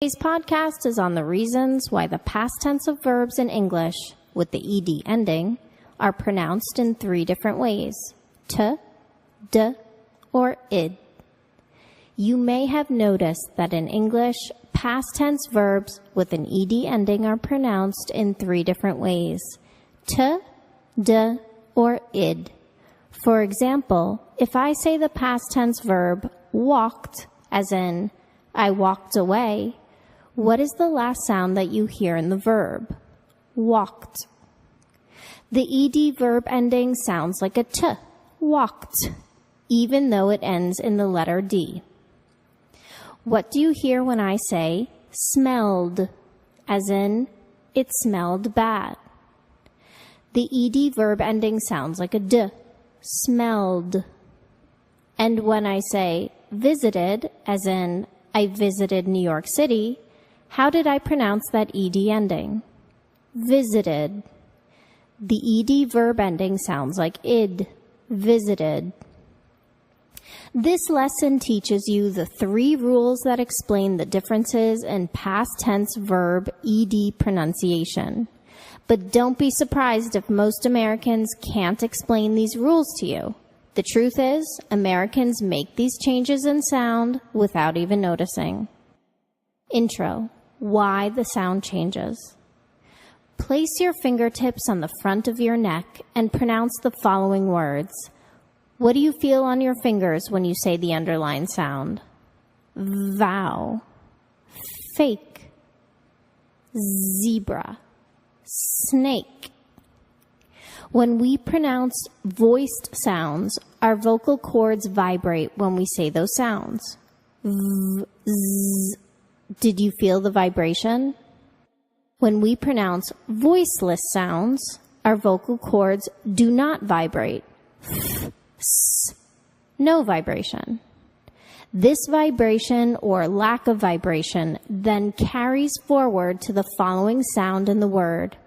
Today's podcast is on the reasons why the past tense of verbs in English with the ed ending are pronounced in 3 different ways: t, d, or id. You may have noticed that in English, past tense verbs with an ed ending are pronounced in 3 different ways: t, d, or id. For example, if I say the past tense verb walked, as in I walked away, what is the last sound that you hear in the verb? Walked. The ed verb ending sounds like a t, walked, even though it ends in the letter D. What do you hear when I say smelled, as in it smelled bad? The ed verb ending sounds like a d, smelled. And when I say visited, as in I visited New York City, how did I pronounce that ed ending? Visited. The ed verb ending sounds like id, visited. This lesson teaches you the 3 rules that explain the differences in past tense verb ed pronunciation. But don't be surprised if most Americans can't explain these rules to you. The truth is, Americans make these changes in sound without even noticing. Intro: why the sound changes. Place your fingertips on the front of your neck and pronounce the following words. What do you feel on your fingers when you say the underlined sound? Vow, fake, zebra, snake. When we pronounce voiced sounds, our vocal cords vibrate when we say those sounds. V, z. Did you feel the vibration? When we pronounce voiceless sounds, our vocal cords do not vibrate. F, s, no vibration. This vibration or lack of vibration then carries forward to the following sound in the word.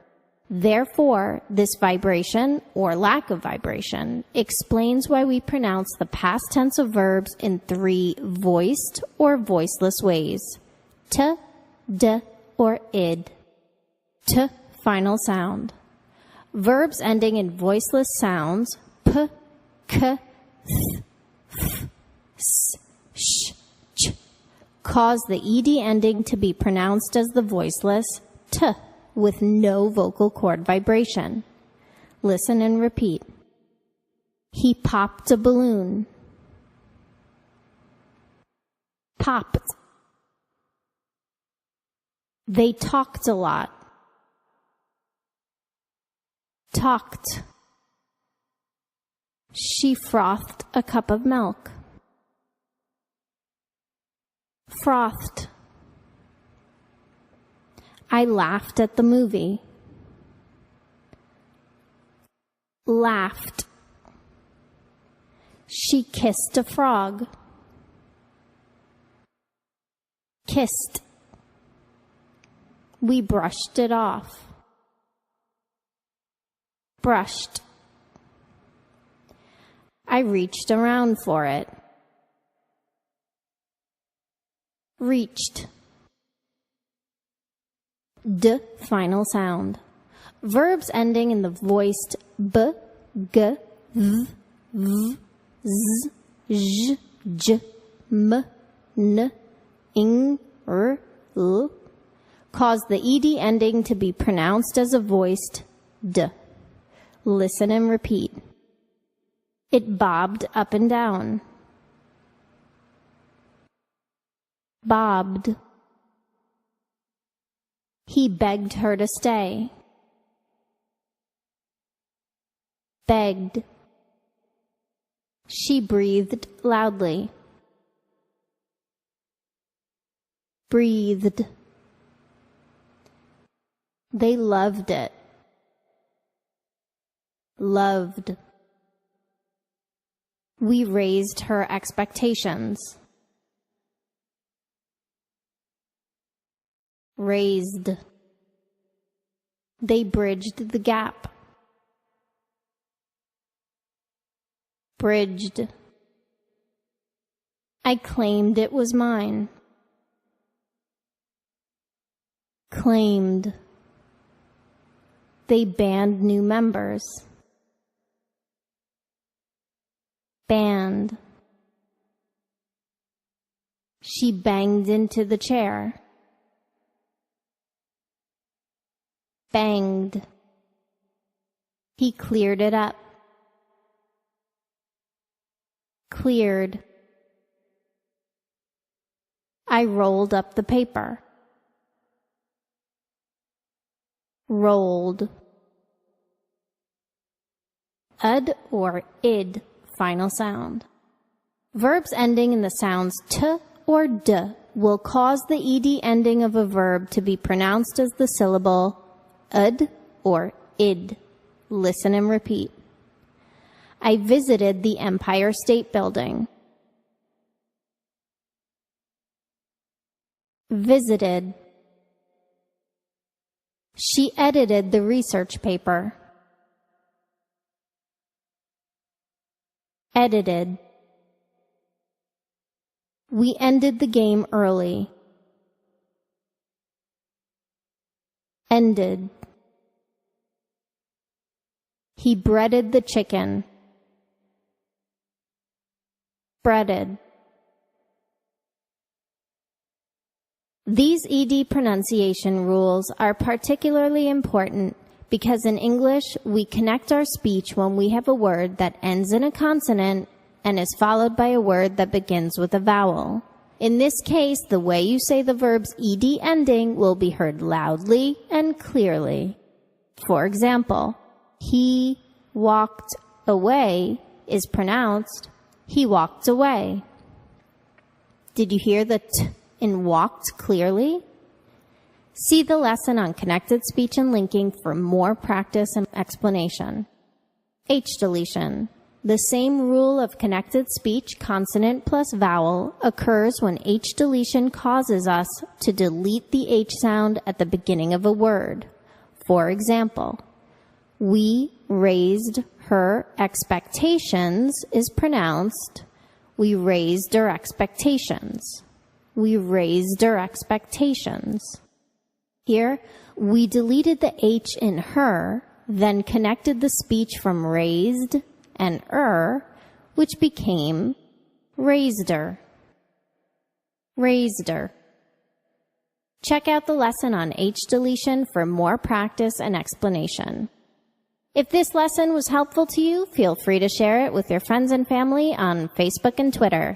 Therefore, this vibration or lack of vibration explains why we pronounce the past tense of verbs in 3 voiced or voiceless ways: t, d, or id. T, final sound. Verbs ending in voiceless sounds p, k, th, f, s, sh, ch cause the ed ending to be pronounced as the voiceless t with no vocal cord vibration. Listen and repeat. He popped a balloon. Popped. They talked a lot. Talked. She frothed a cup of milk. Frothed. I laughed at the movie. Laughed. She kissed a frog. Kissed. We brushed it off. Brushed. I reached around for it. Reached. D, final sound. Verbs ending in the voiced b, g, v, v, z, j, j, m, n, ing, r, l cause the ed ending to be pronounced as a voiced d. Listen and repeat. It bobbed up and down. Bobbed. He begged her to stay. Begged. She breathed loudly. Breathed. They loved it. Loved. We raised her expectations. Raised. They bridged the gap. Bridged. I claimed it was mine. claimed. They banned new members. Banned. She banged into the chair. Banged. He cleared it up. Cleared. I rolled up the paper. Rolled. Ud or id, final sound. Verbs ending in the sounds t or d will cause the ed ending of a verb to be pronounced as the syllable ud or id. Listen and repeat. I visited the Empire State Building. Visited. She edited the research paper. Edited. We ended the game early. Ended. He breaded the chicken. Breaded. These ed pronunciation rules are particularly important because in English we connect our speech when we have a word that ends in a consonant and is followed by a word that begins with a vowel. In this case, the way you say the verb's ed ending will be heard loudly and clearly. For example, he walked away is pronounced, he walked away. Did you hear the t in walked clearly? See the lesson on connected speech and linking for more practice and explanation. H deletion. The same rule of connected speech, consonant plus vowel, occurs when H deletion causes us to delete the H sound at the beginning of a word. For example, we raised her expectations is pronounced, we raised her expectations. We raised our expectations. Here, we deleted the H in her, then connected the speech from raised and which became raised-er. Raised-er. Check out the lesson on H deletion for more practice and explanation. If this lesson was helpful to you, feel free to share it with your friends and family on Facebook and Twitter.